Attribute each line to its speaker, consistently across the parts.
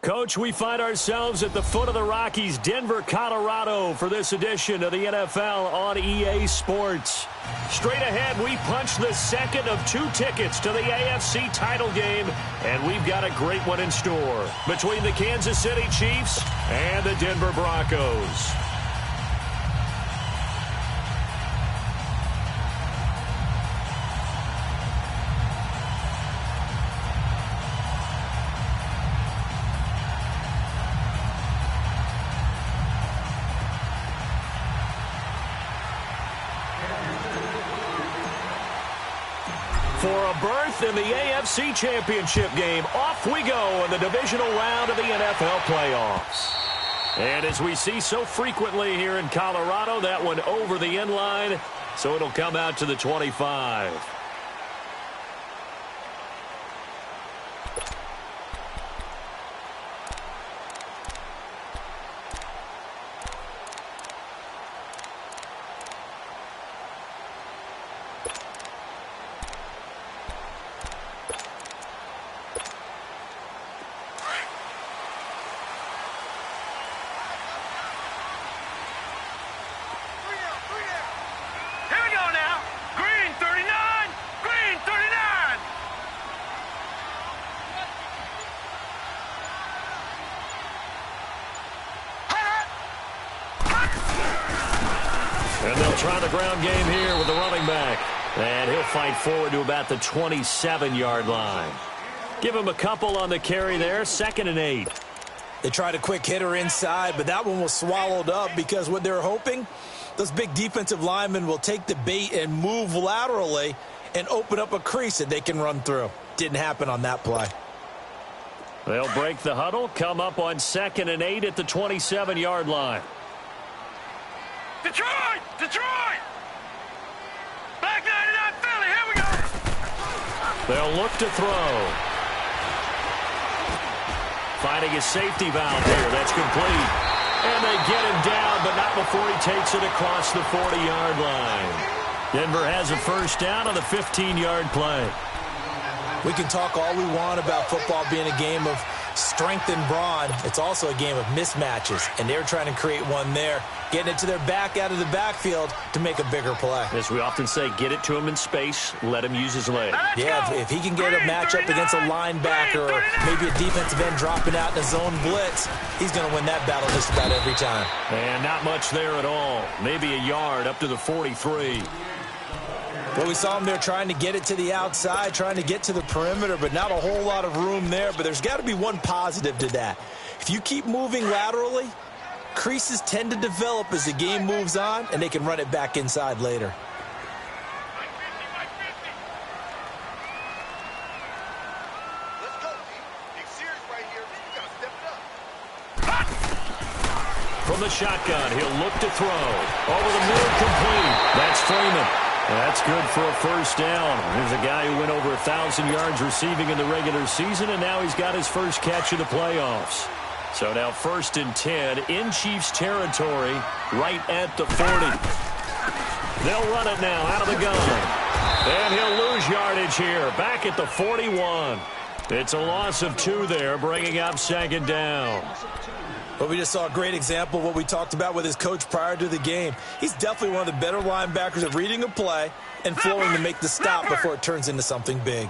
Speaker 1: Coach, we find ourselves at the foot of the Rockies, Denver, Colorado, for this edition of the NFL on EA Sports. Straight ahead, we punch the second of 2 tickets to the AFC title game, and we've got a great one in store between the Kansas City Chiefs and the Denver Broncos. For a berth in the AFC Championship game, off we go in the divisional round of the NFL playoffs. And as we see so frequently here in Colorado, that one over the end line, so it'll come out to the 25. And they'll try the ground game here with the running back. And he'll fight forward to about the 27-yard line. Give him a couple on the carry there, 2nd and 8.
Speaker 2: They tried a quick hitter inside, but that one was swallowed up because what they're hoping, those big defensive linemen will take the bait and move laterally and open up a crease that they can run through. Didn't happen on that play.
Speaker 1: They'll break the huddle, come up on 2nd and 8 at the 27-yard line.
Speaker 3: Detroit! Detroit! Back 99 Philly, here we go!
Speaker 1: They'll look to throw. Finding a safety valve here. That's complete. And they get him down, but not before he takes it across the 40-yard line. Denver has a first down on the 15-yard play.
Speaker 2: We can talk all we want about football being a game of strength and brawn. It's also a game of mismatches, and they're trying to create one there, getting it to their back out of the backfield to make a bigger play.
Speaker 1: As we often say, get it to him in space, let him use his legs.
Speaker 2: Yeah, if he can get a matchup against a linebacker or maybe a defensive end dropping out in a zone blitz, he's going to win that battle just about every time.
Speaker 1: And not much there at all. Maybe a yard up to the 43.
Speaker 2: Well, we saw him there trying to get it to the outside, trying to get to the perimeter, but not a whole lot of room there. But there's got to be one positive to that. If you keep moving laterally, creases tend to develop as the game moves on, and they can run it back inside later.
Speaker 3: Let's go, D. Big series right here. You got to step it up.
Speaker 1: From the shotgun, he'll look to throw. Over the middle, complete. That's Freeman. That's good for a first down. There's a guy who went over 1,000 yards receiving in the regular season, and now he's got his first catch of the playoffs. So now 1st and 10 in Chiefs territory, right at the 40. They'll run it now out of the gun. And he'll lose yardage here, back at the 41. It's a loss of 2 there, bringing up 2nd down.
Speaker 2: But we just saw a great example of what we talked about with his coach prior to the game. He's definitely one of the better linebackers at reading a play and flowing to make the stop before it turns into something big.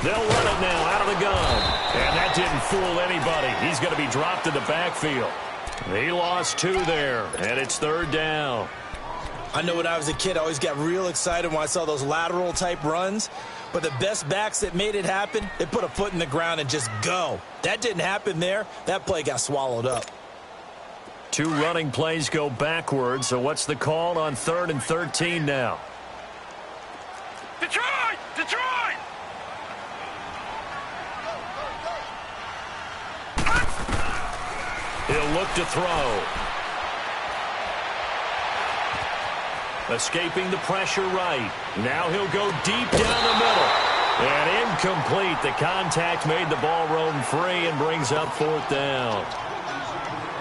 Speaker 1: They'll run it now out of the gun. And that didn't fool anybody. He's going to be dropped in the backfield. He lost 2 there, and it's 3rd down.
Speaker 2: I know when I was a kid, I always got real excited when I saw those lateral-type runs. But the best backs that made it happen, they put a foot in the ground and just go. That didn't happen there. That play got swallowed up.
Speaker 1: 2 running plays go backwards, so what's the call on 3rd and 13 now?
Speaker 3: Detroit! Detroit!
Speaker 1: He'll look to throw. Escaping the pressure right. Now he'll go deep down the middle. And incomplete. The contact made the ball roam free and brings up 4th down.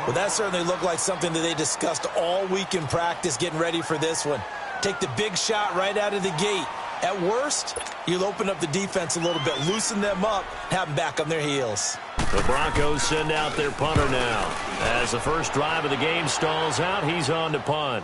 Speaker 2: Well, that certainly looked like something that they discussed all week in practice getting ready for this one. Take the big shot right out of the gate. At worst, you'll open up the defense a little bit, loosen them up, have them back on their heels.
Speaker 1: The Broncos send out their punter now. As the first drive of the game stalls out, he's on to punt.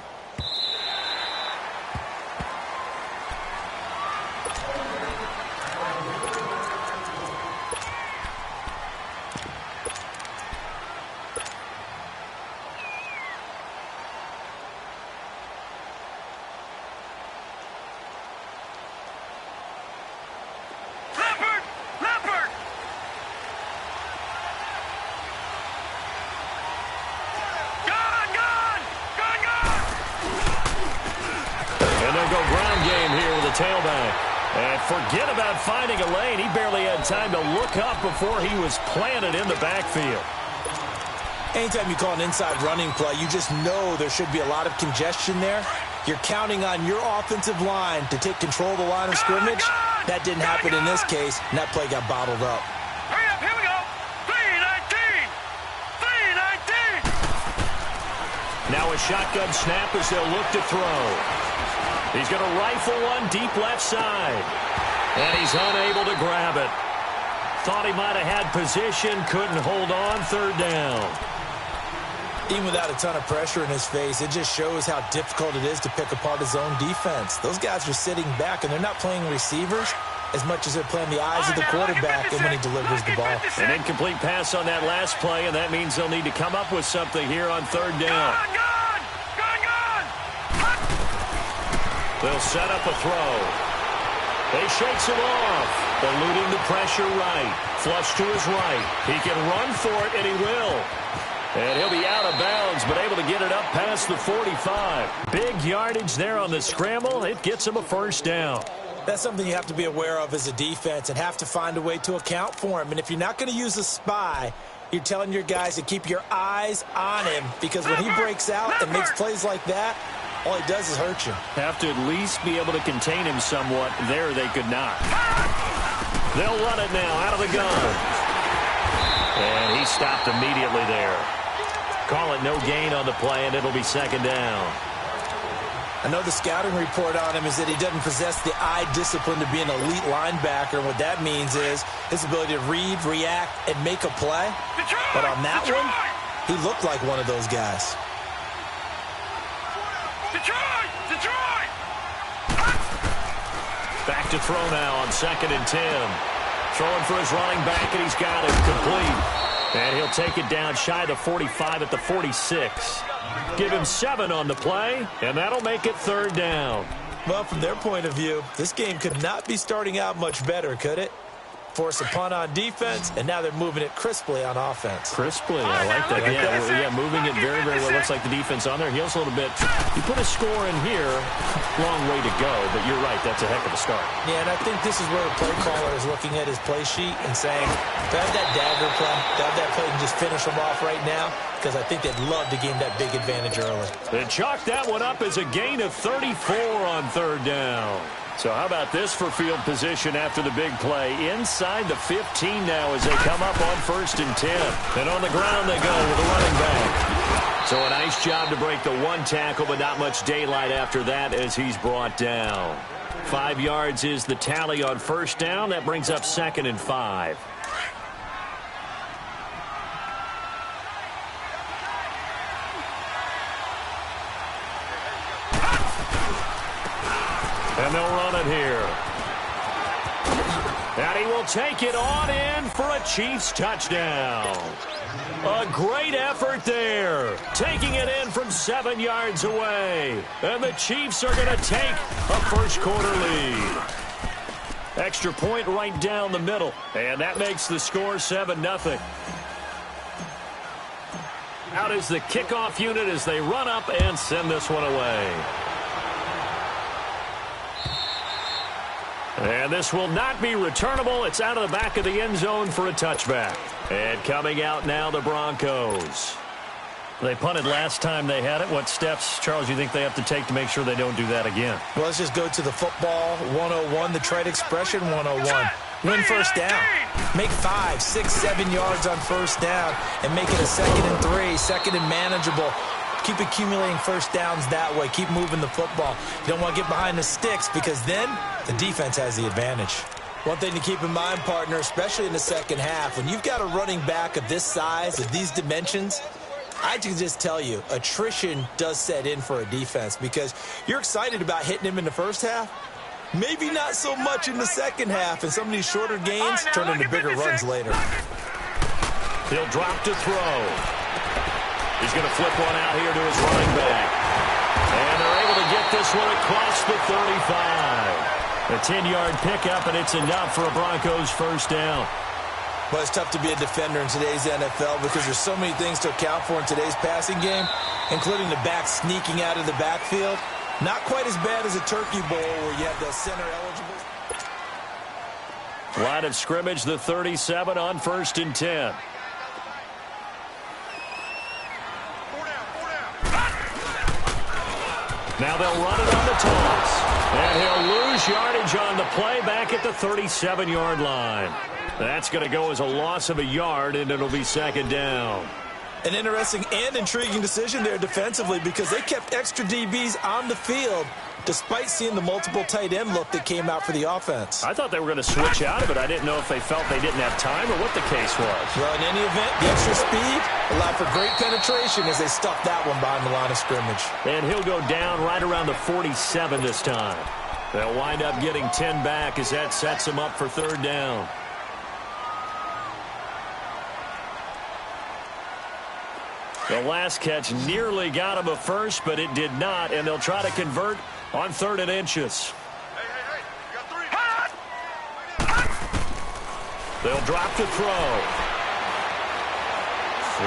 Speaker 1: Tailback. And forget about finding a lane. He barely had time to look up before he was planted in the backfield.
Speaker 2: Anytime you call an inside running play, you just know there should be a lot of congestion there. You're counting on your offensive line to take control of the line of scrimmage. That didn't happen in this case, and that play got bottled up.
Speaker 3: Hurry up, here we go. 3-19. 3-19.
Speaker 1: Now a shotgun snap as they'll look to throw. He's going to rifle one deep left side. And he's unable to grab it. Thought he might have had position, couldn't hold on, third down.
Speaker 2: Even without a ton of pressure in his face, it just shows how difficult it is to pick apart his own defense. Those guys are sitting back, and they're not playing receivers as much as they're playing the eyes of the quarterback and when he delivers the ball.
Speaker 1: An incomplete pass on that last play, and that means they'll need to come up with something here on third down. They'll set up a throw. They shakes him off, eluding the pressure right. Flush to his right. He can run for it, and he will. And he'll be out of bounds, but able to get it up past the 45. Big yardage there on the scramble. It gets him a first down.
Speaker 2: That's something you have to be aware of as a defense and have to find a way to account for him. And if you're not going to use a spy, you're telling your guys to keep your eyes on him, because when he breaks out and makes plays like that, all he does is hurt you.
Speaker 1: Have to at least be able to contain him somewhat. There they could not. They'll run it now out of the gun. And he stopped immediately there. Call it no gain on the play, and it'll be second down.
Speaker 2: I know the scouting report on him is that he doesn't possess the eye discipline to be an elite linebacker. And what that means is his ability to read, react, and make a play. But on that one, he looked like one of those guys.
Speaker 1: Back to throw now on 2nd and 10. Throwing for his running back, and he's got it complete. And he'll take it down shy of the 45 at the 46. Give him 7 on the play, and that'll make it third down.
Speaker 2: Well, from their point of view, this game could not be starting out much better, could it? Force a punt on defense, and now they're moving it crisply on offense.
Speaker 1: Crisply, I like that. Yeah, moving it very, very well. Looks like the defense on their heels a little bit. You put a score in here, long way to go, but you're right, that's a heck of a start.
Speaker 2: Yeah, and I think this is where the play caller is looking at his play sheet and saying, do I have that dagger play? Do I have that play and just finish them off right now? Because I think they'd love to gain that big advantage early.
Speaker 1: They chalk that one up as a gain of 34 on third down. So how about this for field position after the big play? Inside the 15 now as they come up on 1st and 10. And on the ground they go with a running back. So a nice job to break the one tackle, but not much daylight after that as he's brought down. 5 yards is the tally on 1st down. That brings up 2nd and 5. And they'll run it here. And he will take it on in for a Chiefs touchdown. A great effort there. Taking it in from 7 yards away. And the Chiefs are going to take a first-quarter lead. Extra point right down the middle. And that makes the score 7-0. Out is the kickoff unit as they run up and send this one away. And this will not be returnable. It's out of the back of the end zone for a touchback. And coming out now, the Broncos. They punted last time they had it. What steps, Charles, you think they have to take to make sure they don't do that again?
Speaker 2: Well, let's just go to the football 101, the trade expression 101. Win first down. Make 5, 6, 7 yards on first down and make it a 2nd and 3, 2nd and manageable. Keep accumulating first downs that way. Keep moving the football. You don't want to get behind the sticks because then the defense has the advantage. One thing to keep in mind, partner, especially in the second half, when you've got a running back of this size, of these dimensions, I can just tell you, attrition does set in for a defense because you're excited about hitting him in the first half. Maybe not so much in the second half, and some of these shorter gains turn into bigger runs later.
Speaker 1: He'll drop to throw. He's going to flip one out here to his running back. And they're able to get this one across the 35. A 10-yard pickup, and it's enough for a Broncos first down.
Speaker 2: Well, it's tough to be a defender in today's NFL because there's so many things to account for in today's passing game, including the back sneaking out of the backfield. Not quite as bad as a Turkey Bowl where you have the center eligible.
Speaker 1: Line of scrimmage, the 37 on 1st and 10. Now they'll run it on the toss. And he'll lose yardage on the play back at the 37-yard line. That's going to go as a loss of a yard, and it'll be second down.
Speaker 2: An interesting and intriguing decision there defensively because they kept extra DBs on the field despite seeing the multiple tight end look that came out for the offense.
Speaker 1: I thought they were going to switch out of it. I didn't know if they felt they didn't have time or what the case was.
Speaker 2: Well, in any event, the extra speed allowed for great penetration as they stuffed that one behind the line of scrimmage.
Speaker 1: And he'll go down right around the 47 this time. They'll wind up getting 10 back as that sets them up for third down. The last catch nearly got him a first, but it did not, and they'll try to convert on 3rd and inches.
Speaker 3: Hey, you got 3.
Speaker 1: They'll drop to throw.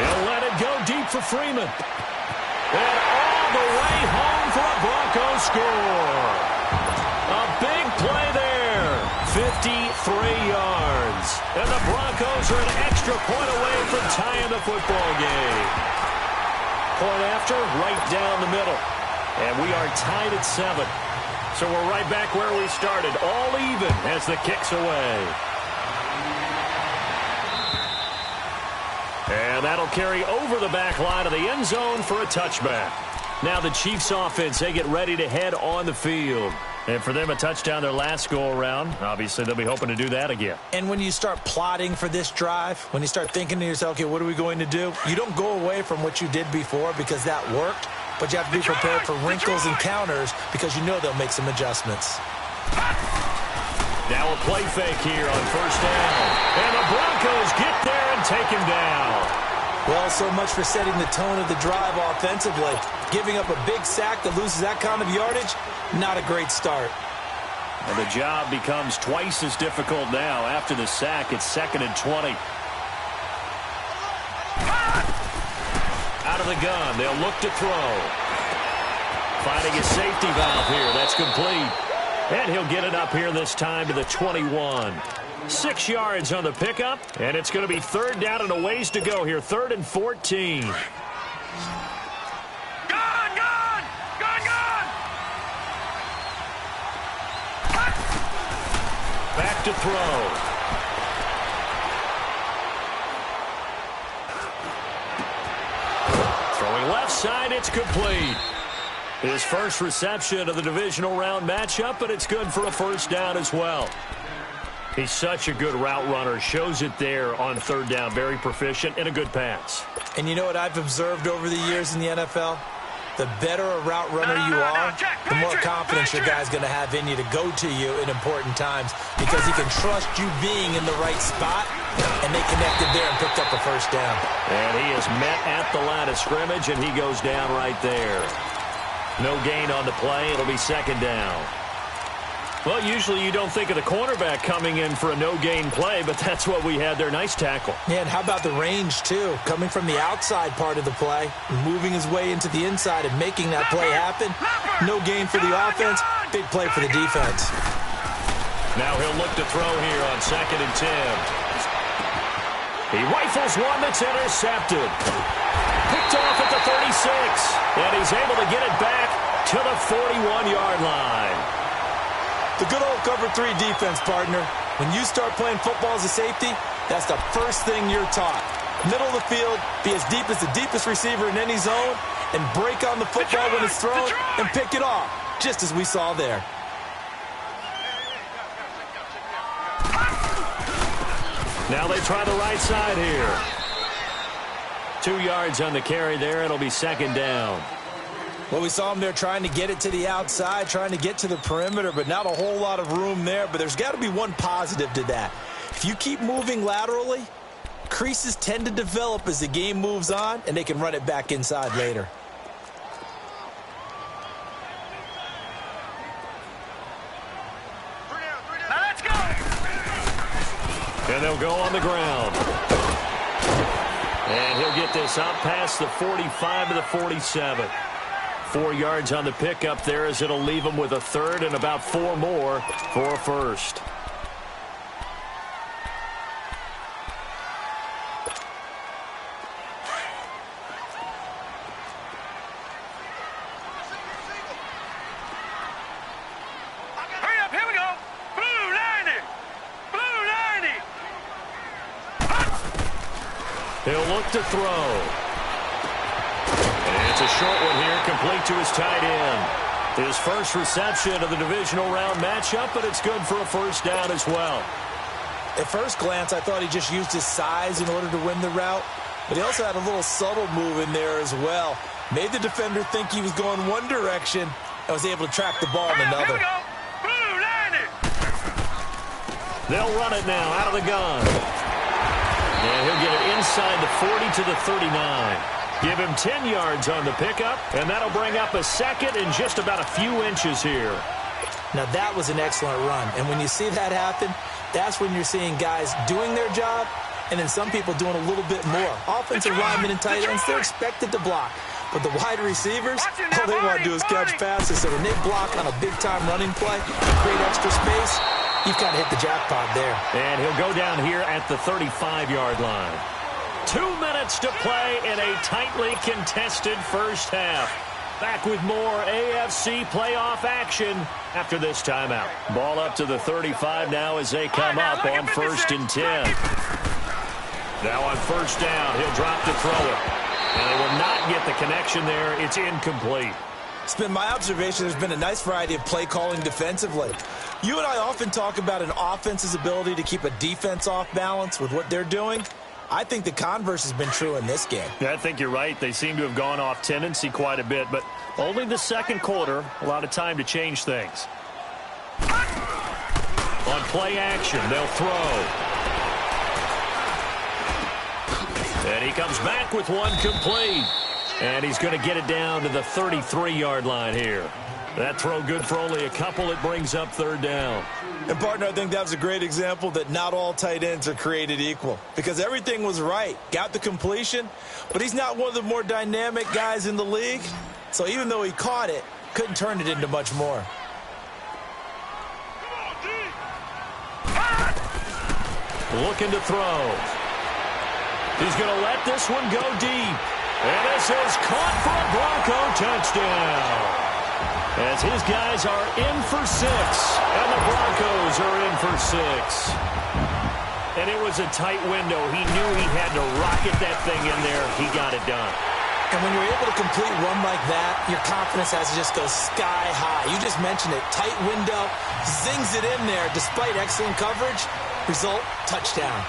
Speaker 1: They'll let it go deep for Freeman. And all the way home for a Broncos score. A big play there. 53 yards. And the Broncos are an extra point away from tying the football game. Point after, right down the middle. And we are tied at 7. So we're right back where we started, all even as the kick's away. And that'll carry over the back line of the end zone for a touchback. Now the Chiefs offense, they get ready to head on the field. And for them, a touchdown their last go-around. Obviously, they'll be hoping to do that again.
Speaker 2: And when you start plotting for this drive, when you start thinking to yourself, okay, what are we going to do? You don't go away from what you did before because that worked, but you have to be prepared for wrinkles and counters because you know they'll make some adjustments.
Speaker 1: Now a play fake here on first down. And the Broncos get there and take him down.
Speaker 2: Well, so much for setting the tone of the drive offensively. Giving up a big sack that loses that kind of yardage, not a great start.
Speaker 1: And the job becomes twice as difficult now. After the sack, it's 2nd and 20. Out of the gun, they'll look to throw. Finding a safety valve here. That's complete. And he'll get it up here this time to the 21. 6 yards on the pickup, and it's going to be third down and a ways to go here. 3rd and 14. Back to throw. Throwing left side, it's complete. His first reception of the divisional round matchup, but it's good for a first down as well. He's such a good route runner. Shows it there on third down. Very proficient and a good pass.
Speaker 2: And you know what I've observed over the years in the NFL? The better a route runner you are, the more confidence your guy's going to have in you to go to you in important times because he can trust you being in the right spot, and they connected there and picked up a first down.
Speaker 1: And he is met at the line of scrimmage, and he goes down right there. No gain on the play. It'll be second down. Well, usually you don't think of the cornerback coming in for a no-gain play, but that's what we had there. Nice tackle.
Speaker 2: Yeah, and how about the range, too? Coming from the outside part of the play, moving his way into the inside and making that play happen. No gain for the offense, big play for the defense.
Speaker 1: Now he'll look to throw here on 2nd and 10. He rifles one that's intercepted. Picked off at the 36, and he's able to get it back to the 41-yard line.
Speaker 2: The good old cover 3 defense, partner. When you start playing football as a safety, that's the first thing you're taught. Middle of the field, be as deep as the deepest receiver in any zone, and break on the football when it's thrown and pick it off, just as we saw there.
Speaker 1: Now they try the right side here. 2 yards on the carry there. It'll be second down.
Speaker 2: Well, we saw him there trying to get it to the outside, trying to get to the perimeter, but not a whole lot of room there. But there's got to be one positive to that. If you keep moving laterally, creases tend to develop as the game moves on, and they can run it back inside later.
Speaker 3: Now let's go.
Speaker 1: And they'll go on the ground. And he'll get this out past the 45 to the 47. 4 yards on the pickup there as it'll leave him with a third and about 4 more for a first.
Speaker 3: Hurry up, here we go. Blue 90. Blue 90.
Speaker 1: He'll look to throw. And it's a short one here, complete to his tight end. His first reception of the divisional round matchup, but it's good for a first down as well.
Speaker 2: At first glance, I thought he just used his size in order to win the route, but he also had a little subtle move in there as well. Made the defender think he was going one direction and was able to track the ball in another.
Speaker 3: Here we go. Blue 90.
Speaker 1: They'll run it now out of the gun. And he'll get it inside the 40 to the 39. Give him 10 yards on the pickup, and that'll bring up a second in just about a few inches here.
Speaker 2: Now, that was an excellent run, and when you see that happen, that's when you're seeing guys doing their job and then some people doing a little bit more. Offensive linemen and tight ends, they're expected to block. But the wide receivers, all they want to do is catch passes. So when they block on a big-time running play, create extra space, you've kind of hit the jackpot there.
Speaker 1: And he'll go down here at the 35-yard line. 2 minutes to play in a tightly contested first half. Back with more AFC playoff action after this timeout. Ball up to the 35 now as they come up on 1st and 10. Now on first down, he'll drop to throw it. And they will not get the connection there. It's incomplete.
Speaker 2: It's been my observation there's been a nice variety of play calling defensively. You and I often talk about an offense's ability to keep a defense off balance with what they're doing. I think the converse has been true in this game.
Speaker 1: Yeah, I think you're right. They seem to have gone off tendency quite a bit, but only the second quarter, a lot of time to change things. On play action, they'll throw. And he comes back with one complete. And he's going to get it down to the 33-yard line here. That throw good for only a couple. It brings up 3rd down.
Speaker 2: And, partner, I think that was a great example that not all tight ends are created equal. Because everything was right. Got the completion, but he's not one of the more dynamic guys in the league. So even though he caught it, couldn't turn it into much more.
Speaker 1: Looking to throw. He's going to let this one go deep. And this is caught for a Bronco touchdown. As his guys are in for 6, and the Broncos are in for 6. And it was a tight window. He knew he had to rocket that thing in there. He got it done.
Speaker 2: And when you're able to complete a run like that, your confidence has to just go sky high. You just mentioned it. Tight window, zings it in there despite excellent coverage. Result, touchdown.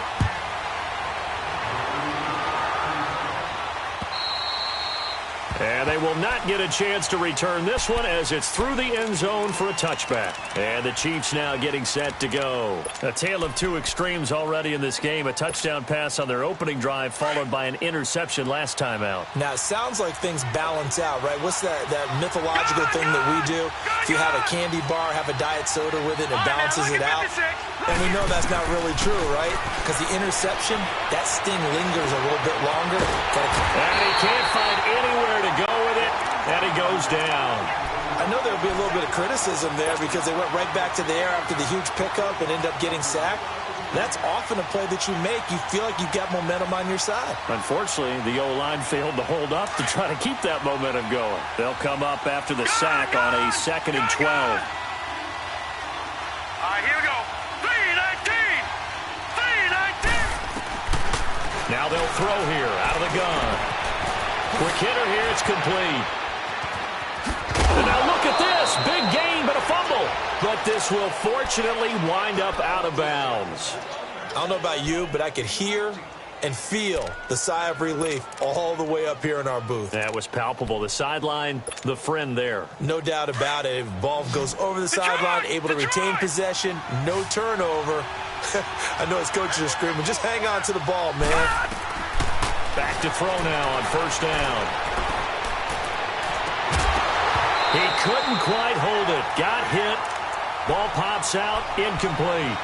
Speaker 1: And they will not get a chance to return this one as it's through the end zone for a touchback. And the Chiefs now getting set to go. A tale of two extremes already in this game. A touchdown pass on their opening drive followed by an interception last time out.
Speaker 2: Now, it sounds like things balance out, right? What's that mythological thing that we do? If you have a candy bar, have a diet soda with it, and it balances it out. And we know that's not really true, right? Because the interception, that sting lingers a little bit longer.
Speaker 1: And he can't find anywhere to go with it, and he goes down.
Speaker 2: I know there'll be a little bit of criticism there because they went right back to the air after the huge pickup and ended up getting sacked. That's often a play that you make. You feel like you've got momentum on your side.
Speaker 1: Unfortunately, the O-line failed to hold up to try to keep that momentum going. They'll come up after the sack on a 2nd and 12.
Speaker 3: All right, here we go. 3-19. 3-19.
Speaker 1: Now they'll throw here out of the gun. Quick hitter here. It's complete. And now look at this. Big gain, but a fumble. But this will fortunately wind up out of bounds.
Speaker 2: I don't know about you, but I could hear and feel the sigh of relief all the way up here in our booth.
Speaker 1: That was palpable. The sideline, the friend there.
Speaker 2: No doubt about it. Ball goes over the sideline, able to retain possession, no turnover. I know his coaches are screaming, just hang on to the ball, man.
Speaker 1: Back to throw now on first down. He couldn't quite hold it. Got hit. Ball pops out, incomplete.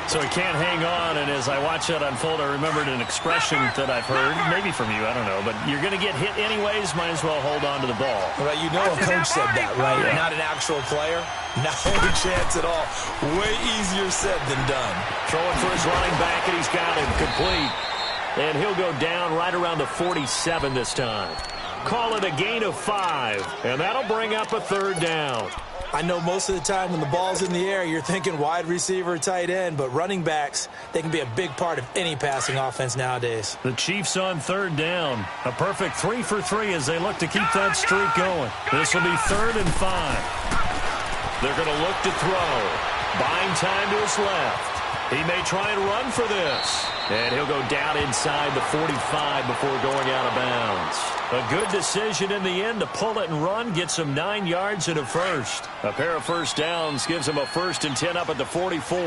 Speaker 1: So he can't hang on, and as I watch that unfold, I remembered an expression that I've heard, maybe from you, I don't know, but you're going to get hit anyways, might as well hold on to the ball.
Speaker 2: Right, you know a coach said that, right?
Speaker 1: Yeah.
Speaker 2: Not an actual player. Not any chance at all. Way easier said than done.
Speaker 1: Throwing for his running back, and he's got him complete. And he'll go down right around the 47 this time. Call it a gain of 5, and that'll bring up a third down.
Speaker 2: I know most of the time when the ball's in the air, you're thinking wide receiver, tight end, but running backs, they can be a big part of any passing offense nowadays.
Speaker 1: The Chiefs on third down. A perfect 3 for 3 as they look to keep that streak going. This will be 3rd and 5. They're going to look to throw. Buying time to his left. He may try and run for this. And he'll go down inside the 45 before going out of bounds. A good decision in the end to pull it and run, gets him 9 yards and a first. A pair of first downs gives him a 1st and 10 up at the 44.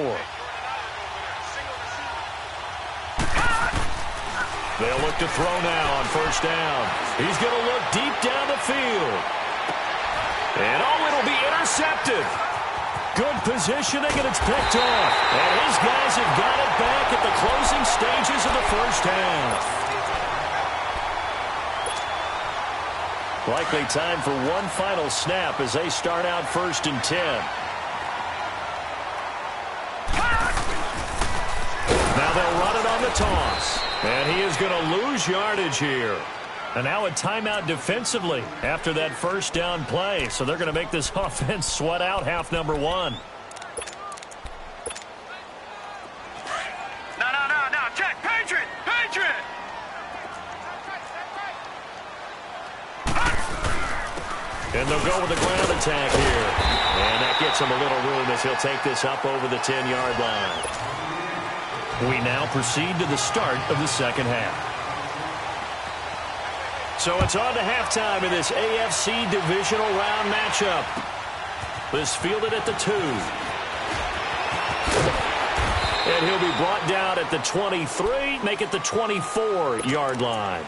Speaker 1: They'll look to throw now on first down. He's going to look deep down the field. And it'll be intercepted. Good positioning, and it's picked off. And his guys have got it back at the closing stages of the first half. Likely time for one final snap as they start out 1st and 10. Now they'll run it on the toss. And he is going to lose yardage here. And now a timeout defensively after that first down play. So they're going to make this offense sweat out half number 1.
Speaker 3: No. Check. Patriot.
Speaker 1: And they'll go with the ground attack here. And that gets him a little room as he'll take this up over the 10-yard line. We now proceed to the start of the second half. So it's on to halftime in this AFC divisional round matchup. This fielded at the 2. And he'll be brought down at the 23, make it the 24-yard line.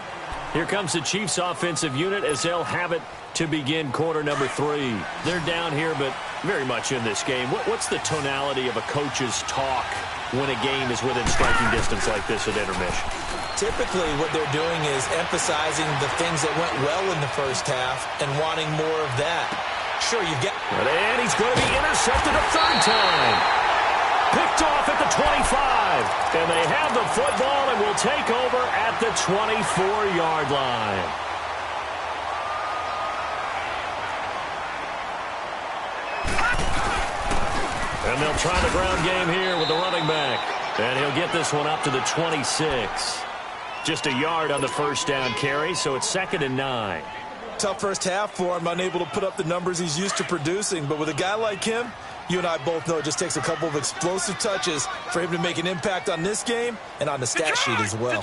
Speaker 1: Here comes the Chiefs offensive unit as they'll have it to begin quarter number 3. They're down here, but very much in this game. What's the tonality of a coach's talk when a game is within striking distance like this at intermission?
Speaker 2: Typically, what they're doing is emphasizing the things that went well in the first half and wanting more of that. Sure, you get...
Speaker 1: And he's going to be intercepted a 3rd time. Picked off at the 25. And they have the football and will take over at the 24-yard line. And they'll try the ground game here with the running back. And he'll get this one up to the 26. Just a yard on the first down carry, so it's 2nd and 9.
Speaker 2: Tough first half for him, unable to put up the numbers he's used to producing. But with a guy like him, you and I both know it just takes a couple of explosive touches for him to make an impact on this game and on the stat sheet as well.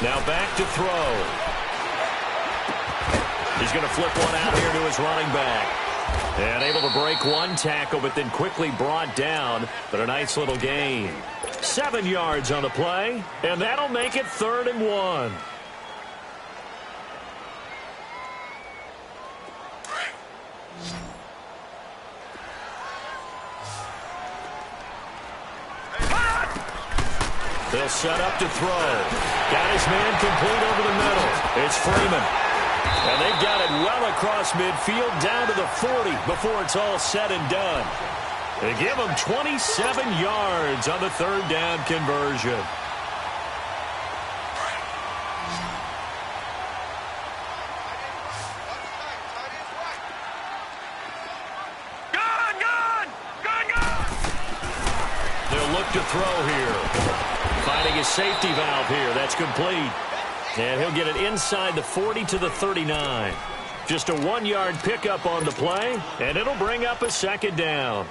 Speaker 1: Now back to throw. He's going to flip one out here to his running back. And able to break one tackle, but then quickly brought down. But a nice little gain. 7 yards on the play, and that'll make it 3rd and 1. They'll set up to throw. Got his man complete over the middle. It's Freeman. And they've got it well across midfield down to the 40 before it's all said and done. They give him 27 yards on the 3rd down conversion. They'll look to throw here. Finding his safety valve here. That's complete. And he'll get it inside the 40 to the 39. Just a 1-yard pickup on the play, and it'll bring up a second down.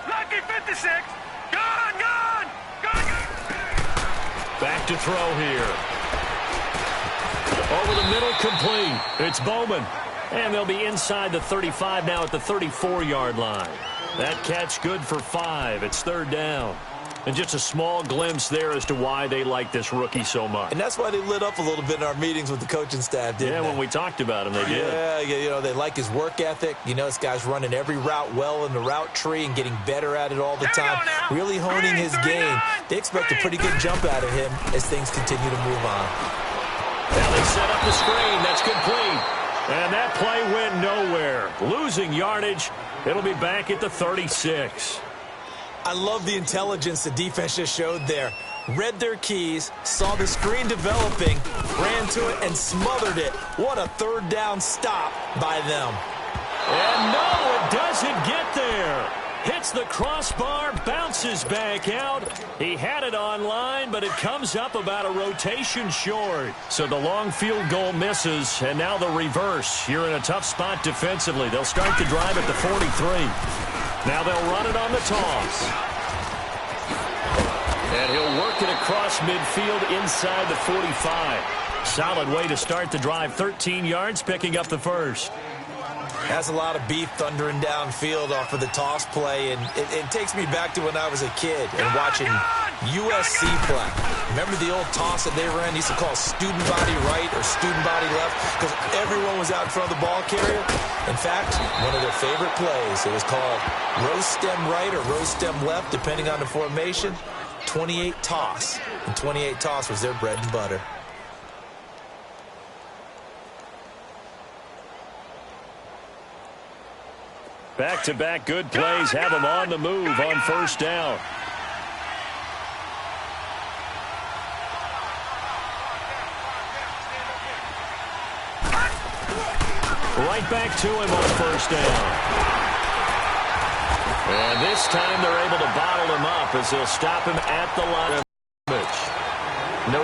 Speaker 4: Lucky 56. Gone.
Speaker 1: Back to throw here. Over the middle, complete. It's Bowman. And they'll be inside the 35 now at the 34-yard line. That catch good for 5. It's third down. And just a small glimpse there as to why they like this rookie so much.
Speaker 2: And that's why they lit up a little bit in our meetings with the coaching staff, didn't they?
Speaker 1: When we talked about him, they did.
Speaker 2: Yeah, they like his work ethic. This guy's running every route well in the route tree and getting better at it all the time. Really honing his game. They expect a pretty good jump out of him as things continue to move on.
Speaker 1: Now they set up the screen. That's complete. And that play went nowhere. Losing yardage. It'll be back at the 36.
Speaker 2: I love the intelligence the defense just showed there. Read their keys, saw the screen developing, ran to it, and smothered it. What a third down stop by them.
Speaker 1: And no, it doesn't get there. Hits the crossbar, bounces back out. He had it on line, but it comes up about a rotation short. So the long field goal misses, and now the reverse. You're in a tough spot defensively. They'll start the drive at the 43. Now they'll run it on the toss. And he'll work it across midfield inside the 45. Solid way to start the drive. 13 yards, picking up the first.
Speaker 2: Has a lot of beef thundering downfield off of the toss play, and it takes me back to when I was a kid and watching USC play. Remember the old toss that they ran? They used to call student body right or student body left because everyone was out in front of the ball carrier. In fact, one of their favorite plays, it was called rose stem right or rose stem left, depending on the formation. 28 toss, and 28 toss was their bread and butter.
Speaker 1: Back-to-back good plays have him on the move on first down. Right back to him on first down. And this time they're able to bottle him up as they'll stop him at the line.